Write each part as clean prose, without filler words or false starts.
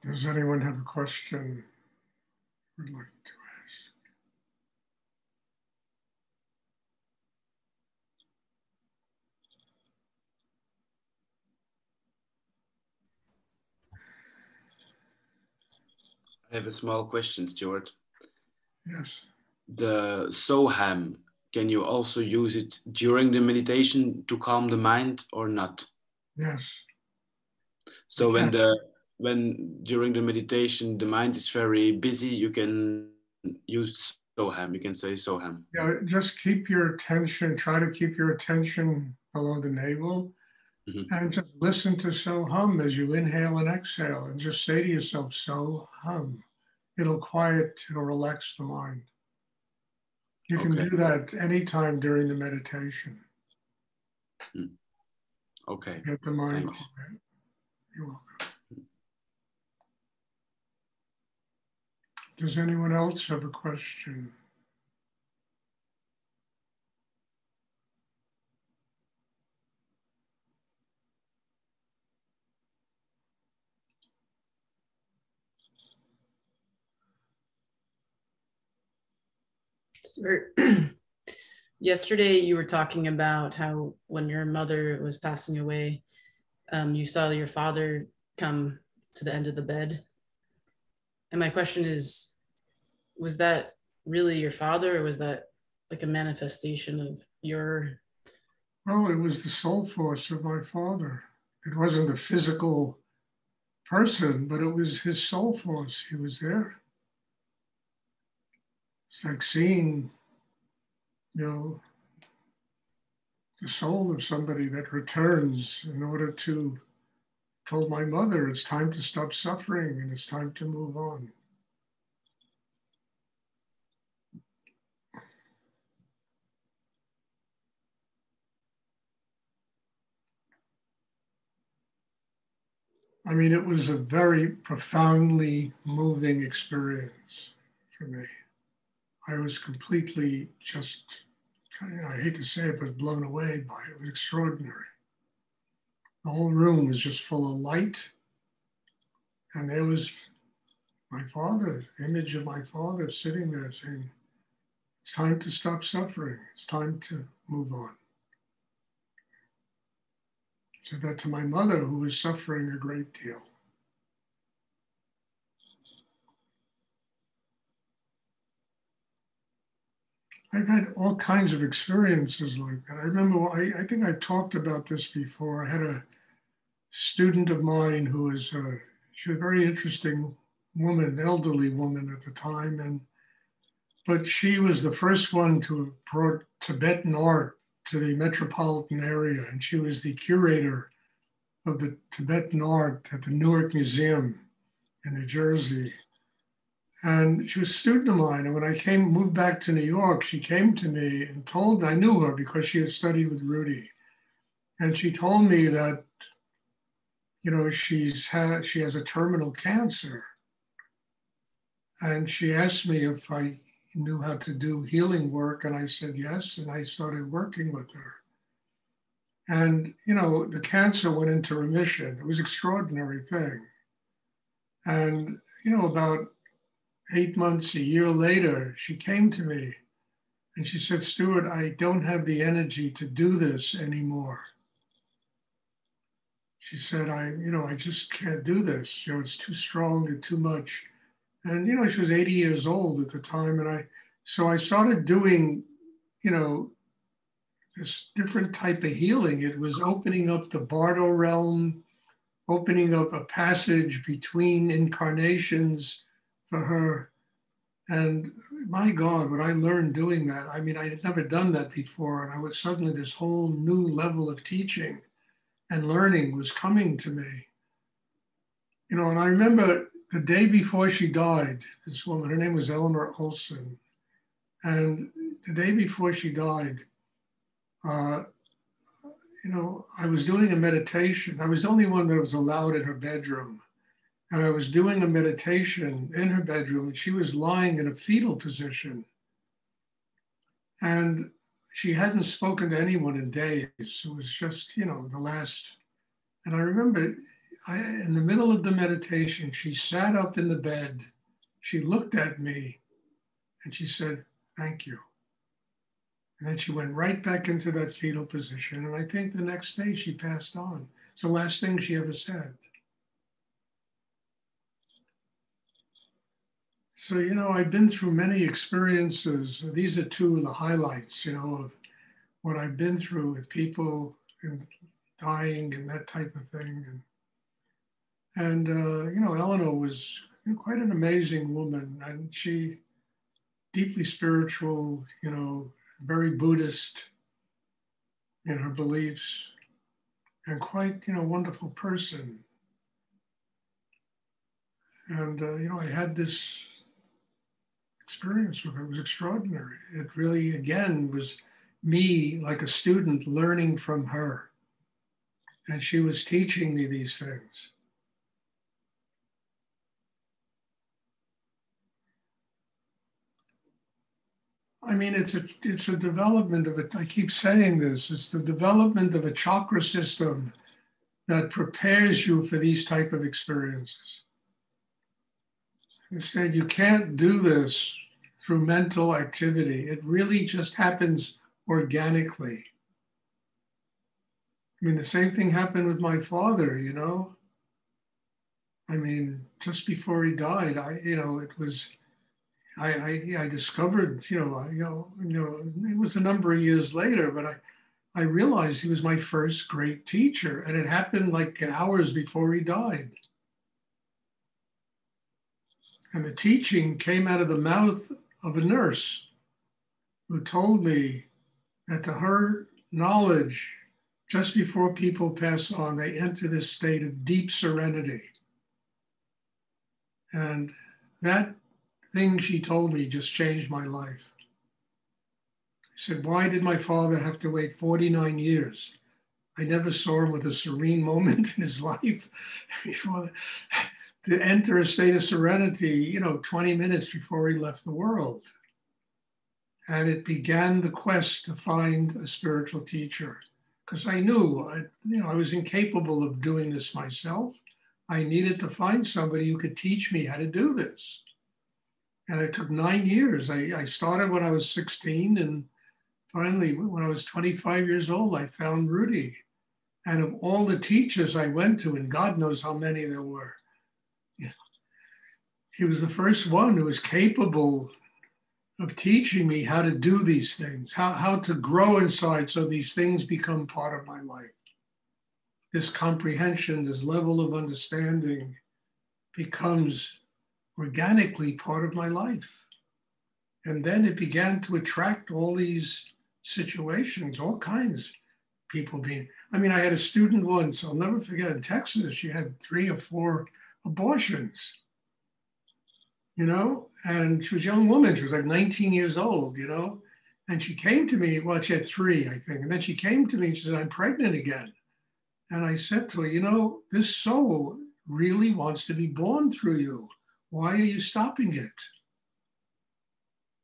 Does anyone have a question would like to ask? I have a small question, Stuart. Yes. The Soham, can you also use it during the meditation to calm the mind or not? Yes. So when during the meditation the mind is very busy, you can use Soham. You can say Soham. Yeah, just keep your attention, try to keep your attention below the navel Mhm. and just listen to so hum as you inhale and exhale and just say to yourself, so hum. It'll quiet, it'll relax the mind. You can Okay. do that anytime during the meditation. Mm. Okay. Get the mind Thanks. quiet. You're welcome. Does anyone else have a question? Stuart, yesterday you were talking about how when your mother was passing away, you saw your father come to the end of the bed. And my question is, was that really your father, or was that like a manifestation of your... Well, it was the soul force of my father. It wasn't the physical person, but it was his soul force. He was there. It's like seeing, you know, the soul of somebody that returns in order to tell my mother it's time to stop suffering and it's time to move on. I mean, it was a very profoundly moving experience for me. I was completely just, I hate to say it, but blown away by it. It was extraordinary. The whole room was just full of light. And there was my father, image of my father sitting there saying, it's time to stop suffering. It's time to move on. I said that to my mother, who was suffering a great deal. I've had all kinds of experiences like that. I remember, I think I talked about this before. I had a student of mine who was, she was a very interesting woman, elderly woman at the time. But she was the first one to have brought Tibetan art to the metropolitan area. And she was the curator of the Tibetan art at the Newark Museum in New Jersey. And she was a student of mine. And when I moved back to New York, she came to me and told me, I knew her because she had studied with Rudy. And she told me that, you know, she has a terminal cancer. And she asked me if I knew how to do healing work. And I said yes. And I started working with her. And, you know, the cancer went into remission. It was an extraordinary thing. And, you know, about 8 months, a year later, she came to me and she said, Stuart, I don't have the energy to do this anymore. She said, I just can't do this. You know, it's too strong and too much. And, you know, she was 80 years old at the time. So I started doing, you know, this different type of healing. It was opening up the Bardo realm, opening up a passage between incarnations for her. And my God, what I learned doing that, I mean, I had never done that before. And I was suddenly, this whole new level of teaching and learning was coming to me. You know, and I remember the day before she died, this woman, her name was Eleanor Olson. And the day before she died, you know, I was doing a meditation. I was the only one that was allowed in her bedroom. And I was doing a meditation in her bedroom, and she was lying in a fetal position. And she hadn't spoken to anyone in days. It was just, you know, the last. And I remember in the middle of the meditation, she sat up in the bed, she looked at me, and she said, "Thank you." And then she went right back into that fetal position. And I think the next day she passed on. It's the last thing she ever said. So, I've been through many experiences. These are two of the highlights, of what I've been through with people and dying and that type of thing. And Eleanor was quite an amazing woman. And she, deeply spiritual, very Buddhist in her beliefs, and quite, wonderful person. And, I had this experience with her. It was extraordinary. It really, again, was me, like a student, learning from her. And she was teaching me these things. I mean, it's a development of it. I keep saying this. It's the development of a chakra system that prepares you for these type of experiences. Instead, you can't do this through mental activity. It really just happens organically. I mean, the same thing happened with my father, I mean, just before he died, it was, I discovered, it was a number of years later, but I realized he was my first great teacher, and it happened like hours before he died. And the teaching came out of the mouth of a nurse who told me that to her knowledge, just before people pass on, they enter this state of deep serenity. And that thing she told me just changed my life. She said, "Why did my father have to wait 49 years? I never saw him with a serene moment in his life before to enter a state of serenity, 20 minutes before he left the world." And it began the quest to find a spiritual teacher, because I knew, I was incapable of doing this myself. I needed to find somebody who could teach me how to do this. And it took 9 years. I started when I was 16, and finally, when I was 25 years old, I found Rudy. And of all the teachers I went to, and God knows how many there were, he was the first one who was capable of teaching me how to do these things, how to grow inside so these things become part of my life. This comprehension, this level of understanding becomes organically part of my life. And then it began to attract all these situations, all kinds. People I had a student once, I'll never forget, in Texas, she had 3 or 4 abortions, and she was a young woman. She was like 19 years old, and she came to me, well, she had 3, I think. And then she came to me and she said, "I'm pregnant again." And I said to her, "This soul really wants to be born through you. Why are you stopping it?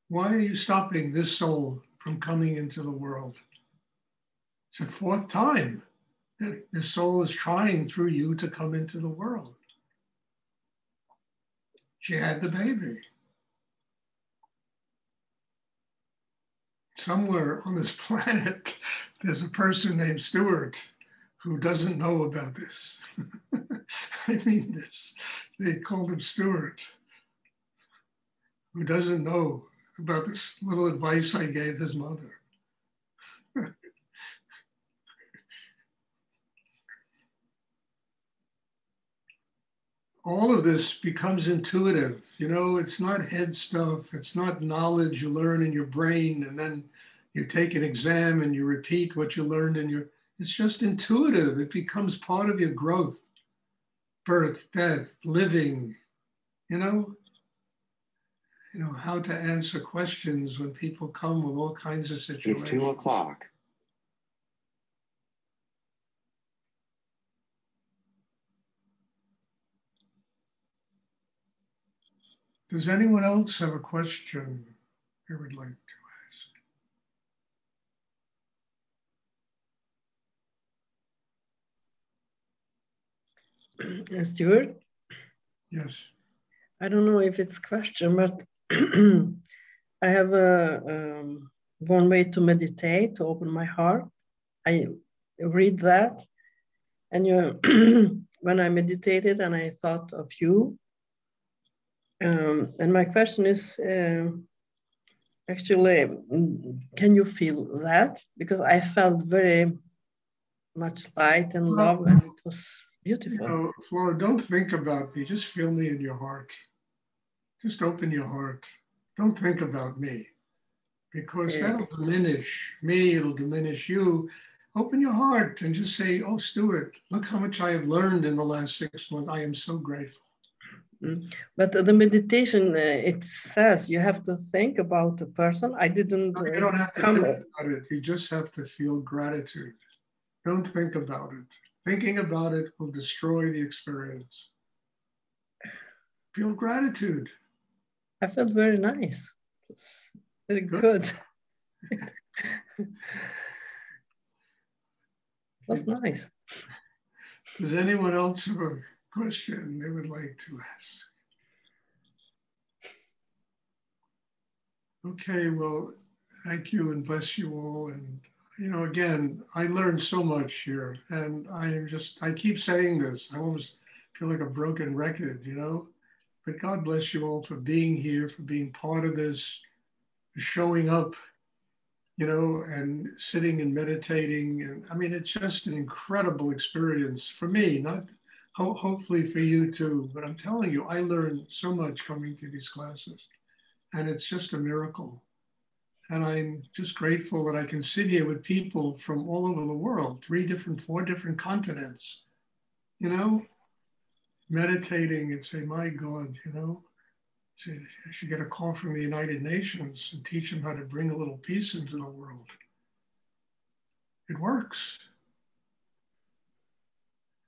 Why are you stopping this soul from coming into the world? It's the 4th time that the soul is trying through you to come into the world." She had the baby. Somewhere on this planet, there's a person named Stuart who doesn't know about this. I mean this. They called him Stuart, who doesn't know about this little advice I gave his mother. All of this becomes intuitive. It's not head stuff. It's not knowledge you learn in your brain and then you take an exam and you repeat what you learned it's just intuitive. It becomes part of your growth, birth, death, living, how to answer questions when people come with all kinds of situations. It's 2 o'clock. Does anyone else have a question they would like to ask? Stuart? Yes. I don't know if it's a question, but I have one way to meditate, to open my heart. I read that, and when I meditated and I thought of you, and my question is, actually, can you feel that? Because I felt very much light and love, and it was beautiful. You know, Flora, don't think about me. Just feel me in your heart. Just open your heart. Don't think about me, because that'll diminish me. It'll diminish you. Open your heart and just say, "Oh, Stuart, look how much I have learned in the last 6 months. I am so grateful." But the meditation, it says you have to think about the person. I didn't. No, you don't have to think about it. You just have to feel gratitude. Don't think about it. Thinking about it will destroy the experience. Feel gratitude. I felt very nice. It's very good. That's nice. Does anyone else have a question they would like to ask? Okay, well, thank you and bless you all. And, you know, again, I learned so much here, and I keep saying this. I almost feel like a broken record, you know, but God bless you all for being here, for being part of this, for showing up, you know, and sitting and meditating. And I mean, it's just an incredible experience for me, not hopefully for you too, but I'm telling you, I learned so much coming to these classes. And it's just a miracle. And I'm just grateful that I can sit here with people from all over the world, 4 different continents, you know, meditating and say, my God, you know, I should get a call from the United Nations and teach them how to bring a little peace into the world. It works.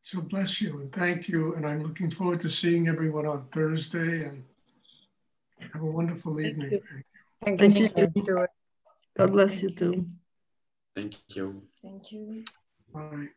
So bless you and thank you. And I'm looking forward to seeing everyone on Thursday, and have a wonderful evening. Thank you. Thank you, Stuart. God bless you too. Thank you. Thank you. Bye.